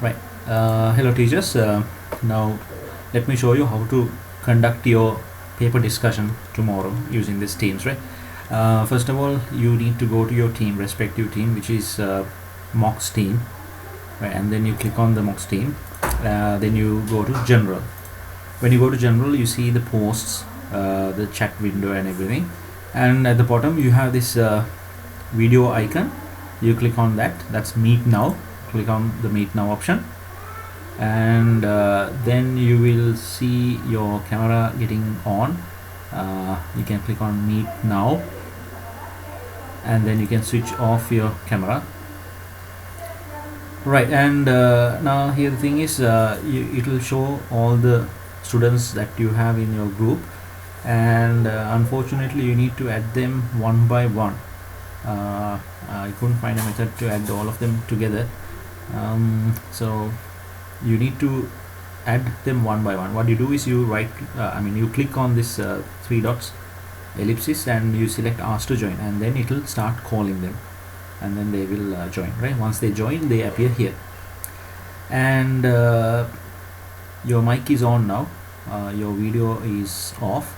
Right. Hello teachers. Now let me show you how to conduct your paper discussion tomorrow using this Teams. Right. First of all, you need to go to your team, respective team, which is Mox team. Right, and then you click on the Mox team. Then you go to General. When you go to General, you see the posts, the chat window, and everything. And at the bottom, you have this video icon. You click on that. That's Meet Now. Click on the Meet Now option, and then you will see your camera getting on. You can click on Meet Now, and then you can switch off your camera. Right, and now here the thing is, it will show all the students that you have in your group, and unfortunately you need to add them one by one. I couldn't find a method to add all of them together. So you need to add them one by one. What you do is you you click on this three dots ellipsis and you select ask to join, and then it will start calling them, and then they will join. Right, once they join, they appear here, and your mic is on now, your video is off,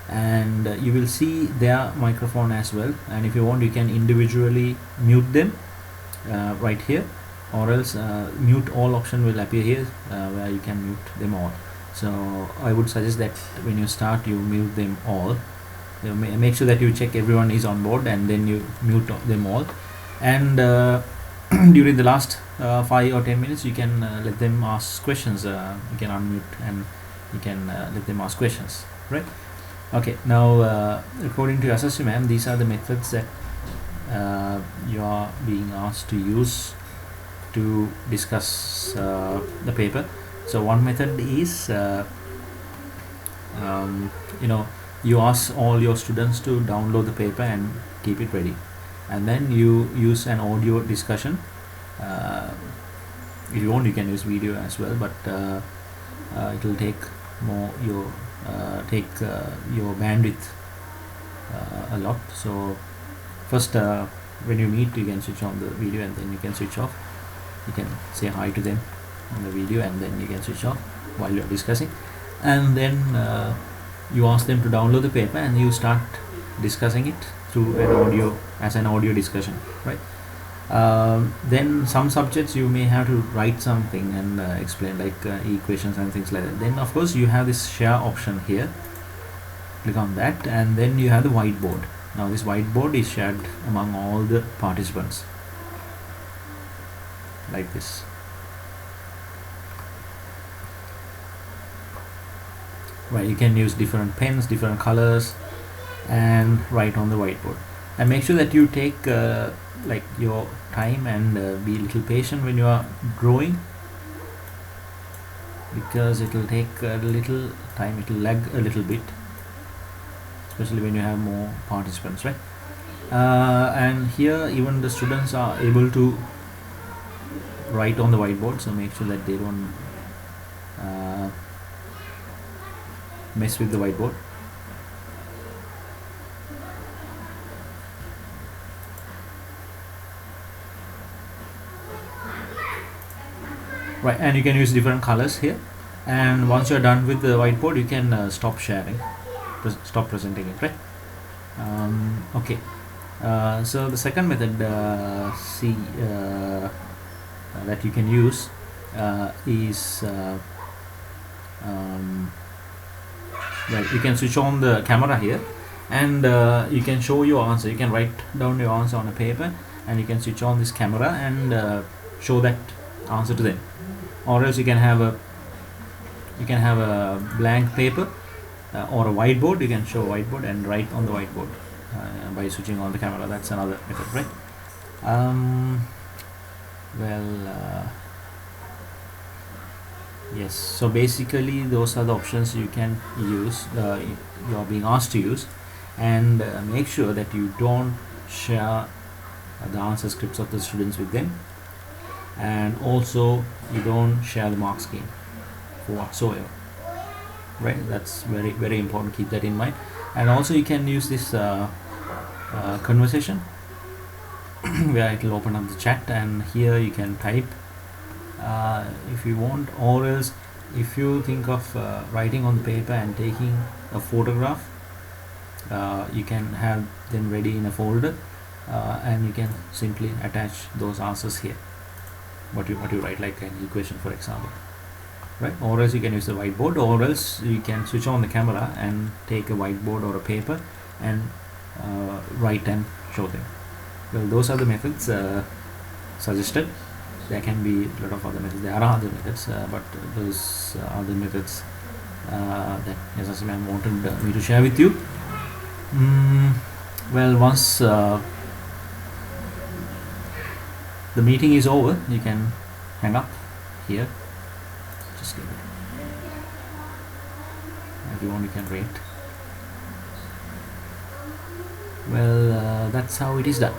and you will see their microphone as well. And if you want, you can individually mute them right here, or else mute all option will appear here, where you can mute them all. So I would suggest that when you start, you mute them all. You make sure that you check everyone is on board, and then you mute them all. And during the last 5 or 10 minutes, you can let them ask questions. You can unmute and you can let them ask questions. Right. Okay, now according to SSU ma'am, these are the methods that you are being asked to use to discuss the paper. So one method is you ask all your students to download the paper and keep it ready, and then you use an audio discussion. If you want, you can use video as well, but it will take your bandwidth a lot. So first, when you meet, you can switch on the video, and then you can switch off. You can say hi to them on the video, and then you can switch off while you're discussing, and then you ask them to download the paper, and you start discussing it through an audio discussion. Right. Then some subjects you may have to write something and explain, like equations and things like that. Then of course you have this share option here. Click on that, and then you have the whiteboard. Now this whiteboard is shared among all the participants, like this. Right, you can use different pens, different colors, and write on the whiteboard. And make sure that you take your time, and be a little patient when you are drawing, because it will take a little time, it will lag a little bit, especially when you have more participants. Right. And here even the students are able to write on the whiteboard, so make sure that they don't mess with the whiteboard. Right, and you can use different colors here, and once you're done with the whiteboard, you can stop sharing, stop presenting it. Right. Okay, so the second method that you can use is you can switch on the camera here, and you can show your answer. You can write down your answer on a paper, and you can switch on this camera and show that answer to them. Or else you can have a blank paper or a whiteboard. You can show a whiteboard and write on the whiteboard by switching on the camera. That's another method. Right. Yes, so basically those are the options you can use, you are being asked to use. And make sure that you don't share the answer scripts of the students with them, and also you don't share the mark scheme whatsoever. Right, that's very, very important. Keep that in mind. And also you can use this conversation where it will open up the chat, and here you can type If you want, or else if you think of writing on the paper and taking a photograph, you can have them ready in a folder, and you can simply attach those answers here, what you write, like an equation for example, right? Or else you can use the whiteboard, or else you can switch on the camera and take a whiteboard or a paper and write and show them. Well, those are the methods suggested. There can be a lot of other methods. There are other methods, but those are the methods that SSC ma'am wanted me to share with you. Well, once the meeting is over, you can hang up here. Just give it. If you want, you can rate. Well, that's how it is done.